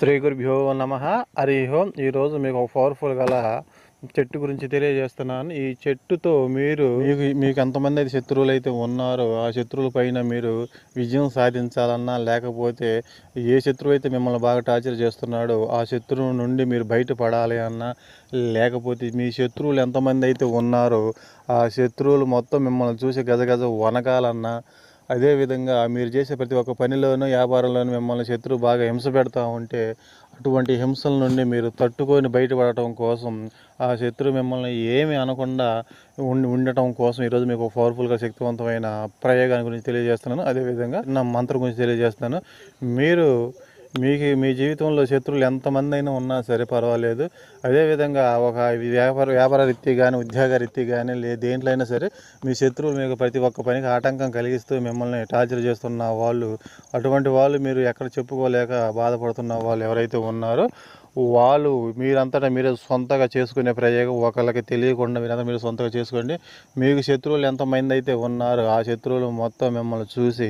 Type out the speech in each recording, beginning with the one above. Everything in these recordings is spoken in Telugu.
శ్రీ గురుభ్యో నమ. హరి ఓం. ఈరోజు మీకు ఒక పవర్ఫుల్ గల చెట్టు గురించి తెలియజేస్తున్నాను. ఈ చెట్టుతో మీకు ఎంతమంది అయితే శత్రువులు అయితే ఉన్నారో ఆ శత్రువుల పైన మీరు విజయం సాధించాలన్నా, లేకపోతే ఏ శత్రువు అయితే మిమ్మల్ని బాగా టార్చర్ చేస్తున్నాడో ఆ శత్రువు నుండి మీరు బయటపడాలి అన్నా, లేకపోతే మీ శత్రువులు ఎంతమంది అయితే ఉన్నారో ఆ శత్రువులు మొత్తం మిమ్మల్ని చూసి గజగజ వనకాలన్నా, అదేవిధంగా మీరు చేసే ప్రతి ఒక్క పనిలోనూ వ్యాపారంలోనూ మిమ్మల్ని శత్రువు బాగా హింస పెడతా ఉంటే అటువంటి హింసల నుండి మీరు తట్టుకొని బయటపడటం కోసం, ఆ శత్రువు మిమ్మల్ని ఏమి అనకుండా ఉండటం కోసం ఈరోజు మీకు పవర్ఫుల్గా శక్తివంతమైన ప్రయోగాన్ని గురించి తెలియజేస్తున్నాను. అదేవిధంగా నా మంత్రం గురించి తెలియజేస్తున్నాను. మీ జీవితంలో శత్రువులు ఎంతమంది అయినా ఉన్నా సరే పర్వాలేదు. అదేవిధంగా ఒక వ్యాపార రీతి కానీ, ఉద్యోగ రీతి కానీ, దేంట్లో అయినా సరే మీ శత్రువులు మీకు ప్రతి ఒక్క పనికి ఆటంకం కలిగిస్తూ మిమ్మల్ని టార్చర్ చేస్తున్న వాళ్ళు, అటువంటి వాళ్ళు మీరు ఎక్కడ చెప్పుకోలేక బాధపడుతున్న వాళ్ళు ఎవరైతే ఉన్నారో వాళ్ళు మీరంతటా మీరే సొంతగా చేసుకునే ప్రయోగం, ఒకళ్ళకి తెలియకుండా మీరంతా మీరు సొంతగా చేసుకోండి. మీకు శత్రువులు ఎంతమంది అయితే ఉన్నారో ఆ శత్రువులు మొత్తం మిమ్మల్ని చూసి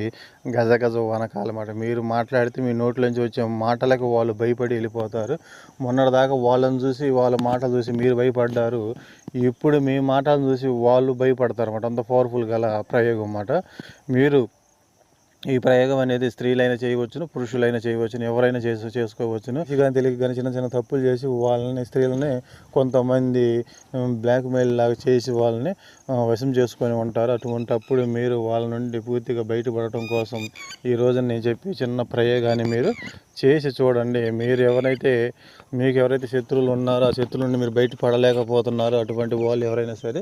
గజగజ వనకాలన్నమాట. మీరు మాట్లాడితే మీ నోట్లోంచి వచ్చే మాటలకు వాళ్ళు భయపడి వెళ్ళిపోతారు. మొన్నటిదాకా వాళ్ళని చూసి, వాళ్ళ మాటలు చూసి మీరు భయపడ్డారు. ఇప్పుడు మీ మాటలను చూసి వాళ్ళు భయపడతారు అన్నమాట. అంత పవర్ఫుల్ గల ప్రయోగం అన్నమాట. ఈ ప్రయోగం అనేది స్త్రీలైనా చేయవచ్చును, పురుషులైనా చేయవచ్చును, ఎవరైనా చేసుకోవచ్చును. కానీ తెలియక కానీ చిన్న చిన్న తప్పులు చేసి స్త్రీలని కొంతమంది బ్లాక్మెయిల్ లాగా చేసి వాళ్ళని వశం చేసుకొని ఉంటారు. అటువంటప్పుడు మీరు వాళ్ళ నుండి పూర్తిగా బయటపడటం కోసం ఈ రోజు నేను చెప్పి చిన్న ప్రయోగాన్ని మీరు చేసి చూడండి. మీకు ఎవరైతే శత్రువులు ఉన్నారో ఆ శత్రువుల నుండి మీరు బయటపడలేకపోతున్నారో అటువంటి వాళ్ళు ఎవరైనా సరే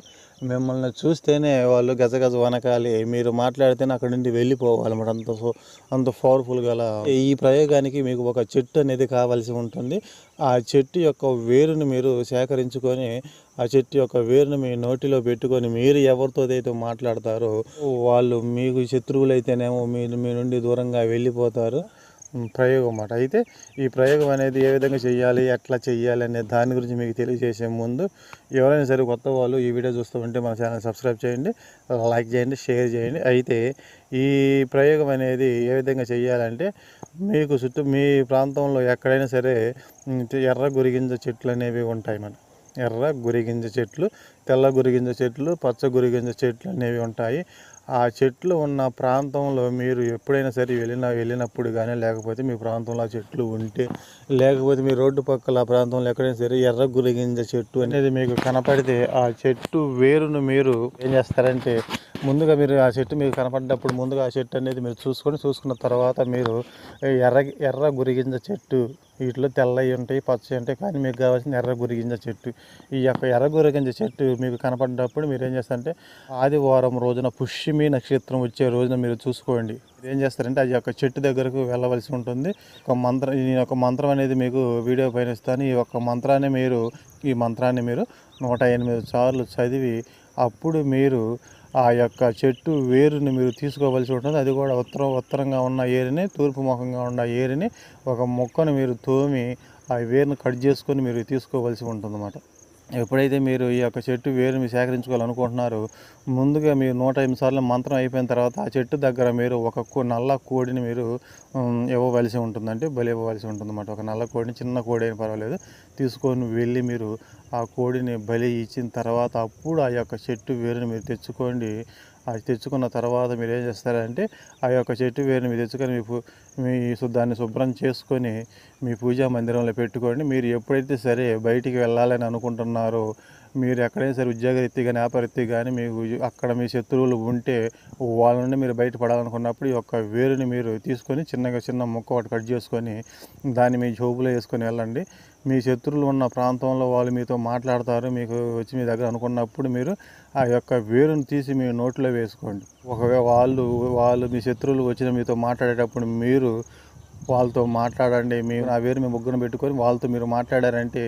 మిమ్మల్ని చూస్తేనే వాళ్ళు గజగజ వనకాలి, మీరు మాట్లాడితేనే అక్కడి నుండి వెళ్ళిపోవాలన్నమాట. అంత పవర్ఫుల్ గల ఈ ప్రయోగానికి మీకు ఒక చెట్టు అనేది కావాల్సి ఉంటుంది. ఆ చెట్టు యొక్క వేరుని మీరు సేకరించుకొని, ఆ చెట్టు యొక్క వేరుని మీ నోటిలో పెట్టుకొని మీరు ఎవరితో అయితే మాట్లాడతారో వాళ్ళు మీకు శత్రువులు అయితేనేమో మీ నుండి దూరంగా వెళ్ళిపోతారు. ప్రయోగం అన్నమాట. అయితే ఈ ప్రయోగం అనేది ఏ విధంగా చేయాలి, ఎట్లా చేయాలి అనే దాని గురించి మీకు తెలియజేసే ముందు ఎవరైనా సరే కొత్త వాళ్ళు ఈ వీడియో చూస్తూ ఉంటే మన ఛానల్ సబ్స్క్రైబ్ చేయండి, లైక్ చేయండి, షేర్ చేయండి. అయితే ఈ ప్రయోగం అనేది ఏ విధంగా చేయాలంటే, మీకు చుట్టూ మీ ప్రాంతంలో ఎక్కడైనా సరే ఎర్ర గురిగింజ చెట్లు అనేవి ఉంటాయి. ఎర్ర గురిగింజ చెట్లు, తెల్ల గురిగింజ చెట్లు, పచ్చ గురిగింజ చెట్లు అనేవి ఉంటాయి. ఆ చెట్లు ఉన్న ప్రాంతంలో మీరు ఎప్పుడైనా సరే వెళ్ళినప్పుడు కానీ, లేకపోతే మీ ప్రాంతంలో ఆ చెట్లు ఉంటే, లేకపోతే మీ రోడ్డు పక్కల ప్రాంతంలో ఎక్కడైనా సరే ఎర్ర గురిగింజ చెట్టు అనేది మీకు కనపడితే ఆ చెట్టు వేరును మీరు ఏం చేస్తారంటే, ముందుగా మీరు ఆ చెట్టు మీకు కనపడినప్పుడు ముందుగా ఆ చెట్టు అనేది మీరు చూసుకున్న తర్వాత మీరు ఎర్ర గురిగింజ చెట్టు, వీటిలో తెల్లవి ఉంటాయి, పచ్చవి ఉంటాయి, కానీ మీకు కావాల్సిన ఎర్ర గురిగింజ చెట్టు. ఈ యొక్క ఎర్ర గురిగింజ చెట్టు మీకు కనపడినప్పుడు మీరు ఏం చేస్తారంటే, ఆదివారం రోజున పుష్యమి నక్షత్రం వచ్చే రోజున మీరు చూసుకోండి. ఏం చేస్తారంటే అది యొక్క చెట్టు దగ్గరకు వెళ్ళవలసి ఉంటుంది. ఒక మంత్రం అనేది మీకు వీడియో పైన ఇస్తాను. ఈ మంత్రాన్ని మీరు 108 సార్లు చదివి అప్పుడు మీరు ఆ యొక్క చెట్టు వేరుని మీరు తీసుకోవాల్సి ఉంటుంది. అది కూడా ఉత్తరంగా ఉన్న ఏరిని, తూర్పు ముఖంగా ఉన్న ఏరిని ఒక మొక్కను మీరు తోమి ఆ వేరుని కట్ చేసుకొని మీరు తీసుకోవాల్సి ఉంటుందన్నమాట. ఎప్పుడైతే మీరు ఈ యొక్క చెట్టు వేరు మీరు సేకరించుకోవాలనుకుంటున్నారో ముందుగా మీరు 108 సార్లు మంత్రం అయిపోయిన తర్వాత ఆ చెట్టు దగ్గర మీరు ఒక నల్ల కోడిని మీరు ఇవ్వవలసి ఉంటుందంటే బలి ఇవ్వవలసి ఉంటుందన్నమాట. ఒక నల్ల కోడిని, చిన్న కోడి అయినా పర్వాలేదు, తీసుకొని వెళ్ళి మీరు ఆ కోడిని బలి ఇచ్చిన తర్వాత అప్పుడు ఆ యొక్క చెట్టు వేరుని మీరు తెచ్చుకోండి. అది తెచ్చుకున్న తర్వాత మీరు ఏం చేస్తారంటే ఆ యొక్క చెట్టు వేరుని మీరు తెచ్చుకొని దాన్ని శుభ్రం చేసుకొని మీ పూజా మందిరంలో పెట్టుకోండి. మీరు ఎప్పుడైతే సరే బయటికి వెళ్ళాలని అనుకుంటున్నారో, మీరు ఎక్కడైనా సరే ఉద్యోగ రీతి కానీ, వ్యాపార రీతి కానీ మీకు అక్కడ మీ శత్రువులు ఉంటే వాళ్ళ నుండి మీరు బయటపడాలనుకున్నప్పుడు ఈ యొక్క వేరుని మీరు తీసుకొని చిన్న ముక్క ఒకటి కట్ చేసుకొని దాన్ని మీ జోబులో వేసుకొని వెళ్ళండి. మీ శత్రువులు ఉన్న ప్రాంతంలో వాళ్ళు మీతో మాట్లాడతారు, మీకు వచ్చి మీ దగ్గర అనుకున్నప్పుడు మీరు ఆ యొక్క వేరుని తీసి మీ నోట్లో వేసుకోండి. ఒకవేళ వాళ్ళు మీ శత్రువులు వచ్చిన మీతో మాట్లాడేటప్పుడు మీరు వాళ్ళతో మాట్లాడండి. ఆ వేరు మీ ముగ్గురు పెట్టుకొని వాళ్ళతో మీరు మాట్లాడారంటే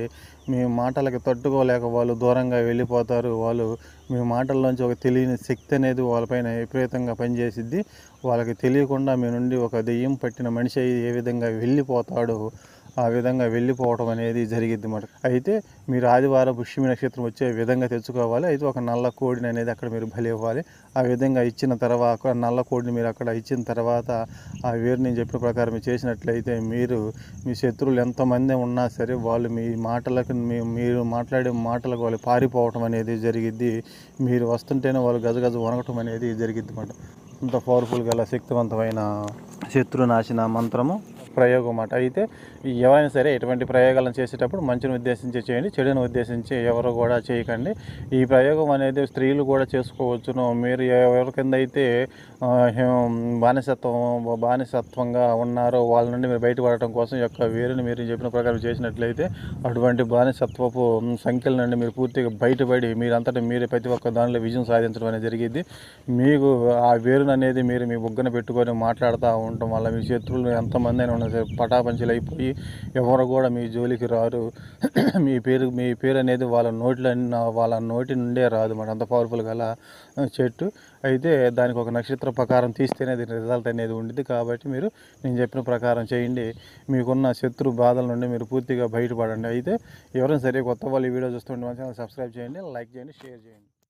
మీ మాటలకి తట్టుకోలేక వాళ్ళు దూరంగా వెళ్ళిపోతారు. వాళ్ళు మీ మాటల్లోంచి ఒక తెలియని శక్తి అనేది వాళ్ళపైన విపరీతంగా పనిచేసిద్ది. వాళ్ళకి తెలియకుండా మీ నుండి ఒక దెయ్యం పట్టిన మనిషి ఏ విధంగా వెళ్ళిపోతాడో ఆ విధంగా వెళ్ళిపోవటం అనేది జరిగిద్ది అన్నమాట. అయితే మీరు ఆదివారం పుష్యమి నక్షత్రం వచ్చే విధంగా తెచ్చుకోవాలి. అయితే ఒక నల్ల కోడిని అనేది అక్కడ మీరు బలి ఇవ్వాలి. ఆ విధంగా ఇచ్చిన తర్వాత నల్ల కోడిని మీరు అక్కడ ఇచ్చిన తర్వాత ఆ వేరు నేను చెప్పిన ప్రకారం చేసినట్లయితే మీరు మీ శత్రువులు ఎంతమంది ఉన్నా సరే వాళ్ళు మీ మాటలకు మీరు మాట్లాడే మాటలకు వాళ్ళు పారిపోవటం అనేది జరిగిద్ది. మీరు వస్తుంటేనే వాళ్ళు గజగజ వణకటం అనేది జరిగిద్ది అన్నమాట. అంత పవర్ఫుల్ గల శక్తివంతమైన శత్రునాశన మంత్రము ప్రయోగం అన్నమాట. అయితే ఎవరైనా సరే ఎటువంటి ప్రయోగాలను చేసేటప్పుడు మంచిని ఉద్దేశించి చేయండి, చెడును ఉద్దేశించి ఎవరు కూడా చేయకండి. ఈ ప్రయోగం అనేది స్త్రీలు కూడా చేసుకోవచ్చును. మీరు ఎవరి కింద అయితే బానిసత్వంగా ఉన్నారో వాళ్ళ నుండి మీరు బయటపడటం కోసం యొక్క వేరుని మీరు చెప్పిన ప్రకారం చేసినట్లయితే అటువంటి బానిసత్వపు సంఖ్యల నుండి మీరు పూర్తిగా బయటపడి మీరంతటా మీరే ప్రతి ఒక్క దానిలో విజయం సాధించడం అనేది జరిగింది. మీకు ఆ వేరును అనేది మీరు మీ బుగ్గన పెట్టుకొని మాట్లాడుతూ ఉండటం వల్ల మీ శత్రువులు ఎంతమంది అయినా ఉన్నా సరే పటాపంచలు అయిపోయి ఎవరు కూడా మీ జోలికి రారు. మీ పేరు అనేది వాళ్ళ నోటి నుండే రాదు మరి అంత పవర్ఫుల్ గల చెట్టు. అయితే దానికి ఒక నక్షత్ర ప్రకారం తీస్తేనే దీని రిజల్ట్ అనేది ఉండిద్ది. కాబట్టి మీరు నేను చెప్పిన ప్రకారం చేయండి. మీకున్న శత్రు బాధల నుండి మీరు పూర్తిగా బయటపడండి. అయితే ఎవరైనా సరే కొత్త వాళ్ళు ఈ వీడియో చూస్తుంటే మంచిగా సబ్స్క్రైబ్ చేయండి, లైక్ చేయండి, షేర్ చేయండి.